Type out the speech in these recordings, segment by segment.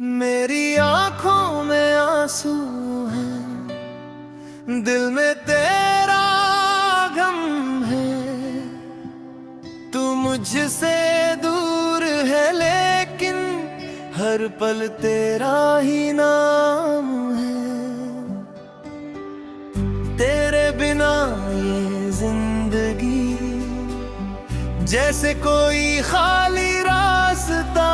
मेरी आंखों में आंसू हैं, दिल में तेरा गम है। तू मुझसे दूर है लेकिन हर पल तेरा ही नाम है। तेरे बिना ये जिंदगी जैसे कोई खाली रास्ता।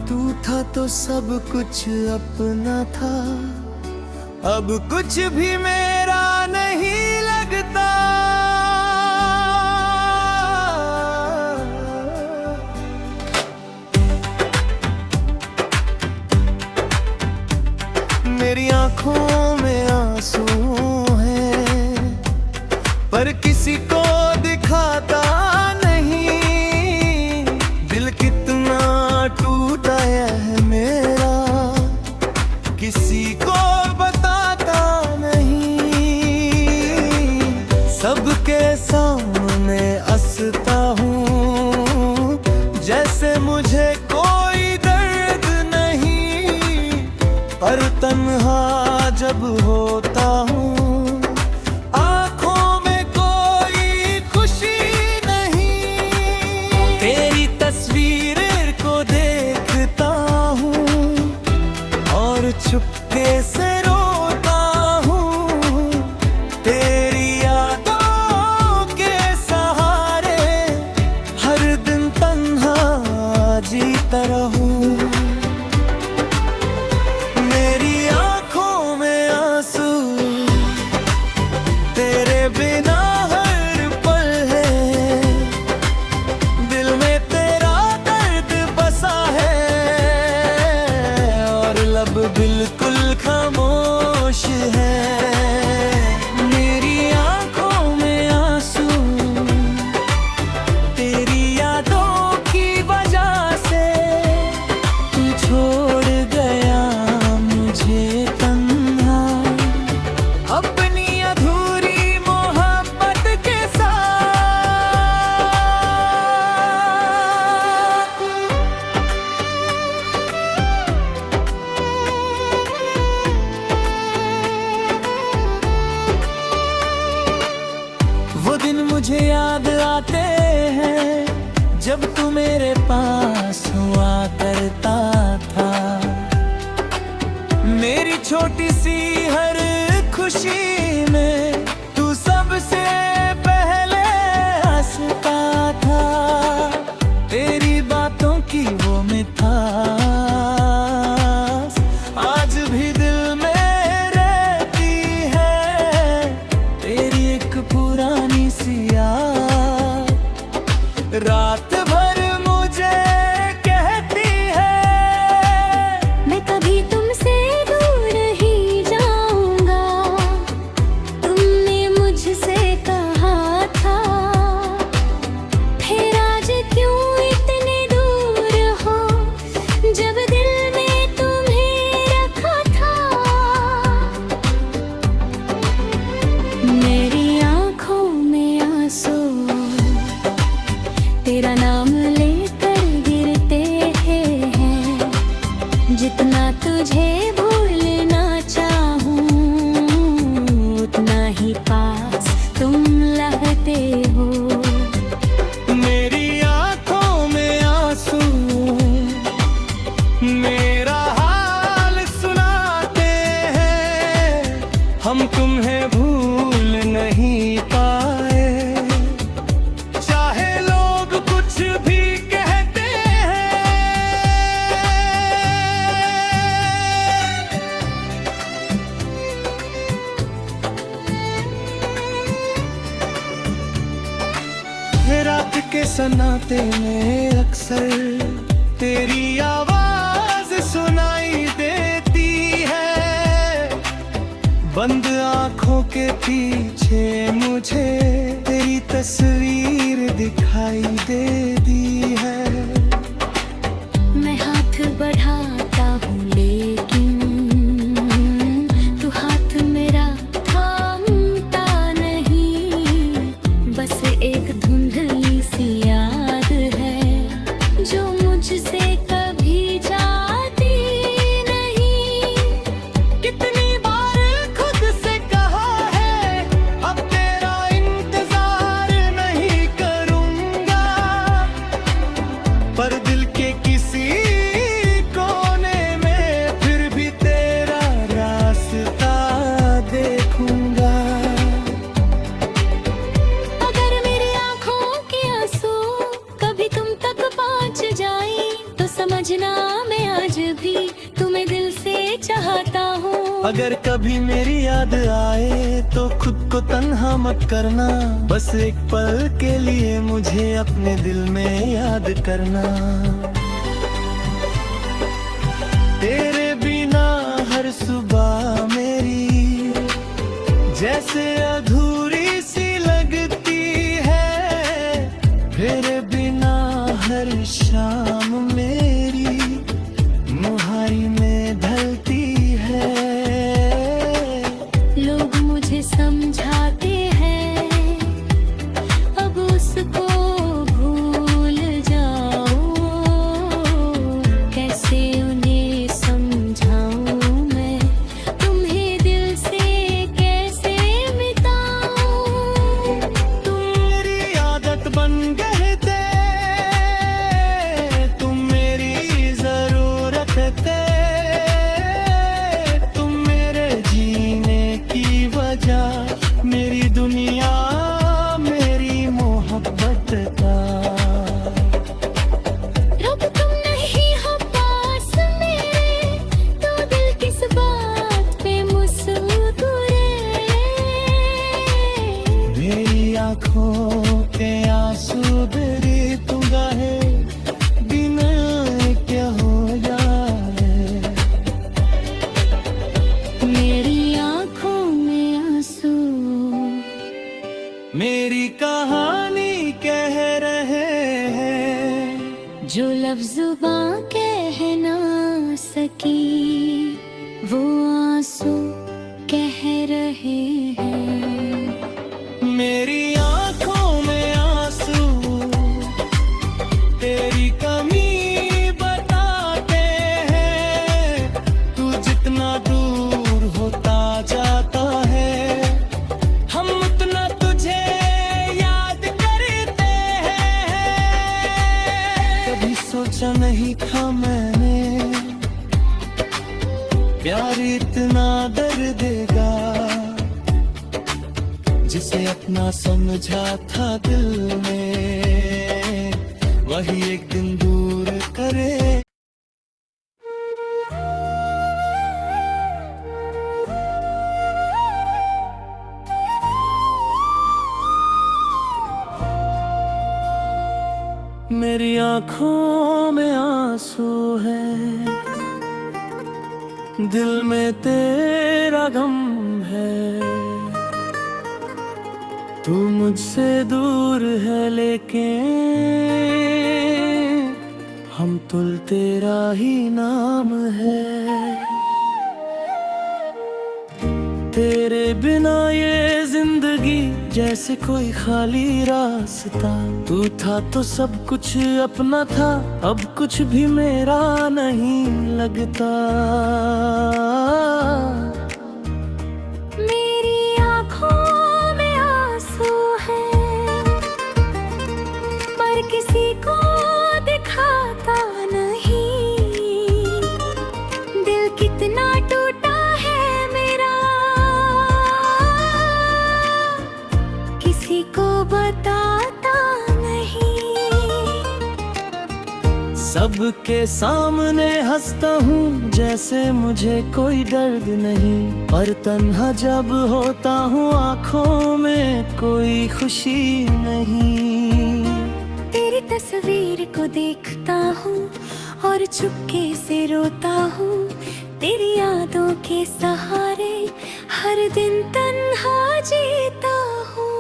तू था तो सब कुछ अपना था, अब कुछ भी मेरा नहीं लगता। मेरी आंखों में आंसू हैं, पर किसी को दिखाता नहीं। दिल कितना टूटा है मेरा, किसी को बताता नहीं। सबके सामने हंसता हूँ जैसे मुझे कोई दर्द नहीं, पर तन्हा जब होता हूँ आंखों में कोई खुशी नहीं। तेरी तस्वीर को देखता हूँ और चुपके से रोता हूँ। तेरी यादों के सहारे हर दिन तन्हा जीता रहूं। मेरी आंखों में आंसू तेरे बिना हर पल है। दिल में तेरा दर्द बसा है और लब बिल्कुल खामोश है। मेरी आंखों में आंसू तेरी यादों की वजह से। तू छोड़ गया मुझे तन्हा अपनी अधूरी मोहब्बत के साथ। वो दिन मुझे याद आते हैं जब तू मेरे पास हुआ करता था। मेरी छोटी सी हर खुशी में तू सबसे पहले हंसता था। तेरी बातों की वो मिठास आज भी दिल में रहती है। तेरी एक पुरानी सी याद रात भर मुझे कहती है, मैं कभी तुमसे दूर नहीं जाऊंगा। तुमने मुझसे कहा था, फिर आज क्यों इतने दूर हो जब दिल में तुम्हें रखा था। मेरी आंखों में आंसू तेरा नाम लेकर गिरते हैं। जितना तुझे भूलना चाहूं उतना ही पास तुम लगते हो। मेरी आंखों में आंसू मेरा हाल सुनाते हैं। हम तुम्हें भूल नहीं पाए, चाहे लोग कुछ भी कहते हैं। रात के सन्नाटे में अक्सर तेरी आवाज सुनाई देती है। बंद आंखों के पीछे मुझे तेरी तस्वीर दिखाई देती है। मैं हाथ बढ़ाता हूँ लेकिन तू हाथ मेरा थामता नहीं। बस एक धुंधली सी याद है जो मुझसे कभी जा के किसी कोने में फिर भी तेरा रास्ता देखूंगा। अगर मेरी आँखों के आंसू कभी तुम तक पहुँच जाए तो समझना मैं आज भी तुम्हें दिल से चाहता हूँ। अगर कभी मेरी याद आए तो खुद को तन्हा मत करना, बस एक पल के लिए मुझे अपने दिल में याद करना। तेरे बिना हर सुबह मेरी जैसे अधूरी सी लगती है, तेरे बिना हर शाम मेरी मुहारी में ढलती है। लोग मुझे समझाते हैं अब उसको भूल जाओ, कैसे उन्हें समझाऊं मैं तुम्हें दिल से कैसे मिटाऊं। तुम मेरी आदत बन गए थे, तुम मेरी जरूरत थे, तुम मेरे जीने की वजह, मेरी दुनिया मेरी मोहब्बत का। रब तुम नहीं हो पास मेरे तो दिल किस बात पे मुस्कुरे। मेरी आँखों के आंसू तेरी तुम गाहे बिना क्या हो जाए। मेरी आँखों में आंसू मेरी कहानी कह रहे हैं, जो लफ्ज़ जुबां कह ना सकी वो आंसू कह रहे हैं। मेरी आँखों में आंसू तेरी कमी बताते हैं। तू जितना दूर होता जाता है, हम उतना तुझे याद करते हैं। कभी सोचा नहीं था मैंने प्यार इतना दर्द देगा, जिसे अपना समझा था दिल में वही एक दिन दूर करे। मेरी आँखों में आंसू है, दिल में तेरा गम है। तू मुझसे दूर है लेकिन हम तुल तेरा ही नाम है। तेरे बिना ये जिंदगी जैसे कोई खाली रास्ता। तू था तो सब कुछ अपना था, अब कुछ भी मेरा नहीं लगता। मेरी आँखों में आंसू हैं पर किसी को दिखाता नहीं, दिल कितना टूटा है मेरा किसी को बताता नहीं। सबके सामने हंसता हूँ जैसे मुझे कोई दर्द नहीं, पर तन्हा जब होता हूँ आँखों में कोई खुशी नहीं। तेरी तस्वीर को देखता हूँ और चुपके से रोता हूँ, तेरी यादों के सहारे हर दिन तन्हा जीता हूँ।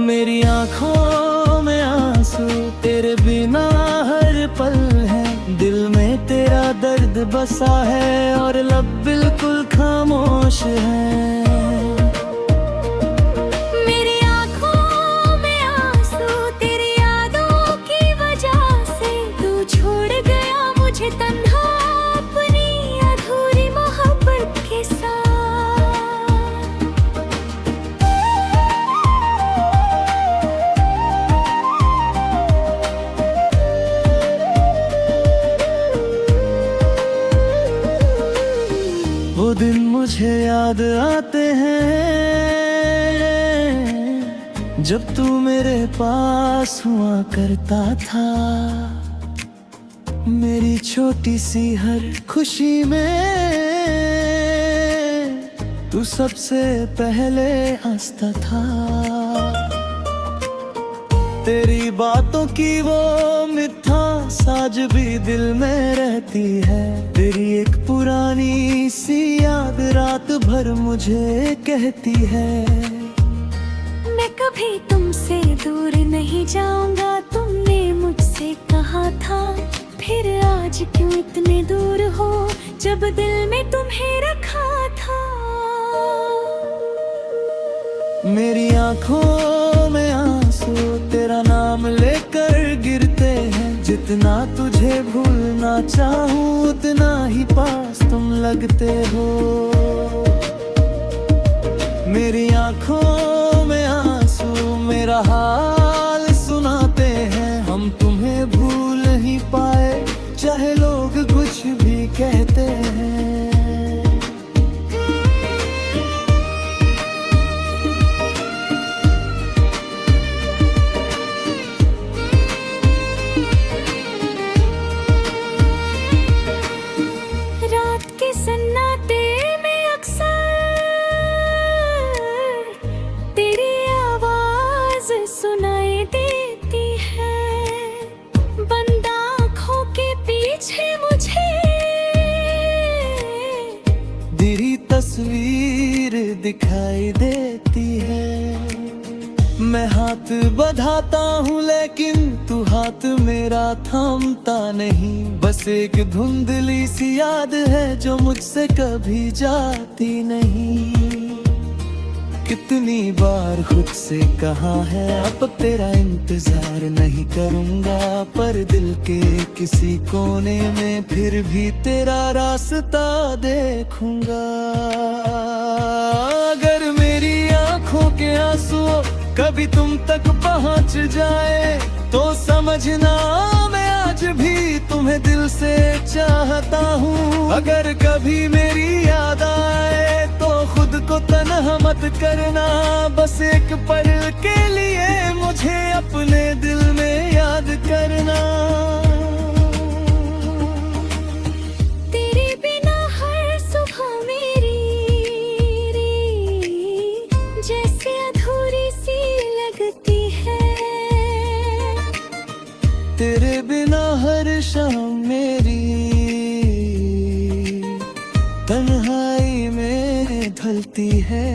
मेरी आँखों में आंसू तेरे बिना हर पल है, दिल में तेरा दर्द बसा है और लब बिल्कुल खामोश है। मेरी आँखों में आंसू तेरी यादों की वजह से, तू छोड़ गया मुझे तन्हा अपनी अधूरी मोहब्बत के साथ। याद आते हैं जब तू मेरे पास हुआ करता था। मेरी छोटी सी हर खुशी में तू सबसे पहले हंसता था। तेरी बातों की वो मिठास आज भी दिल में रहती है। तेरी एक पुरानी सी याद रात भर मुझे कहती है, मैं कभी तुमसे दूर नहीं जाऊंगा, तुमने मुझसे कहा था। फिर आज क्यों इतने दूर हो जब दिल में तुम्हें रखा था। मेरी आंखों में आंसू तेरा नाम लेकर गिरते हैं। जितना तुझे भूलना चाहूं उतना ही पास तुम लगते हो। मेरी आंखों में आंसू मेरा हाल सुनाते हैं। हम तुम्हें भूल नहीं पाए चाहे लोग कुछ भी कहते हैं। सन्नाटे में अक्सर तेरी आवाज सुनाई देती है। बंद आँखों के पीछे मुझे तेरी तस्वीर दिखाई देती है। मैं हाथ बढ़ाता हूँ लेकिन तू हाथ मेरा थामता नहीं। बस एक धुंधली सी याद है जो मुझसे कभी जाती नहीं। कितनी बार खुद से कहा है अब तेरा इंतजार नहीं करूँगा, पर दिल के किसी कोने में फिर भी तेरा रास्ता देखूंगा। अगर मेरी आंखों के आंसू कभी तुम तक पहुंच जाए तो समझना मैं आज भी तुम्हें दिल से चाहता हूँ। अगर कभी मेरी याद आए तो खुद को तन्हा मत करना। बस एक पल के लिए मुझे अपने दिल में याद करना। तेरे बिना हर सुबह मेरी जैसे अधूरी सी लगती है। तेरे बिना हर शाम मेरी तन्हाई में ढलती है।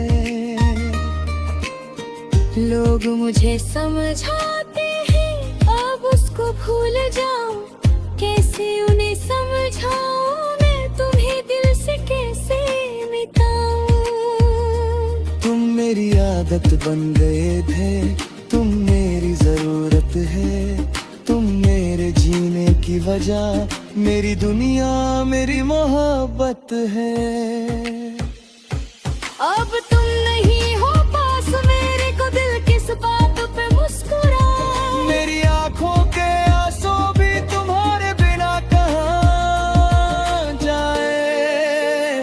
लोग मुझे समझाते हैं अब उसको भूल जाऊं, कैसे उन्हें समझाऊं मैं तुम्हें दिल से कैसे मिटाऊं। तुम मेरी आदत बन गए थे, तुम मेरी जरूरत है। तुम मेरे जीने की वजह, मेरी दुनिया मेरी मोहब्बत है। अब तुम नहीं हो पास मेरे को दिल किस बात पे मुस्कुरा। मेरी आंखों के आंसू भी तुम्हारे बिना कहाँ जाए।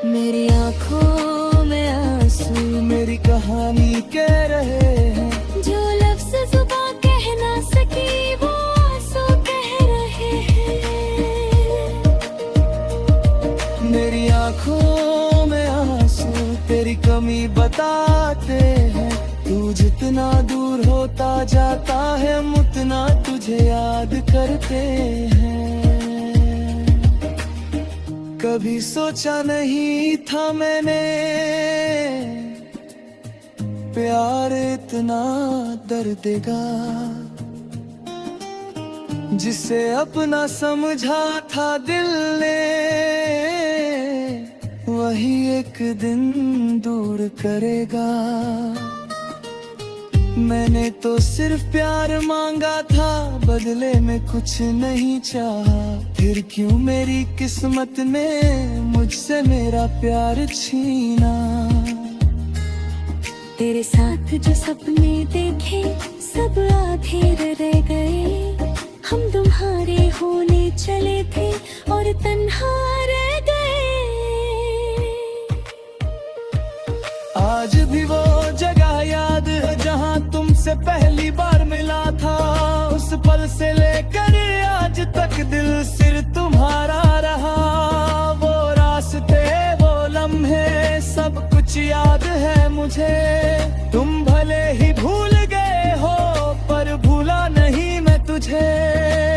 मेरी आंखों में आंसू मेरी कहानी कह रहे हैं। जो लफ्ज़ जुबां कह ना सकी वो आंसू कह रहे हैं। मेरी आंखों में आंसू तेरी कमी बताते हैं। तू जितना दूर होता जाता है हम उतना तुझे याद करते हैं। कभी सोचा नहीं था मैंने प्यार इतना दर्द देगा। जिसे अपना समझा था दिल ने वही एक दिन दूर करेगा। मैंने तो सिर्फ प्यार मांगा था, बदले में कुछ नहीं चाहा। फिर क्यों मेरी किस्मत ने मुझसे मेरा प्यार छीना। तेरे साथ जो सपने देखे सब आधे रह गए। हम तुम्हारे होने चले थे और तन्हा रह गए। पहली बार मिला था, उस पल से लेकर आज तक दिल सिर तुम्हारा रहा। वो रास्ते वो लम्हे सब कुछ याद है मुझे। तुम भले ही भूल गए हो पर भूला नहीं मैं तुझे।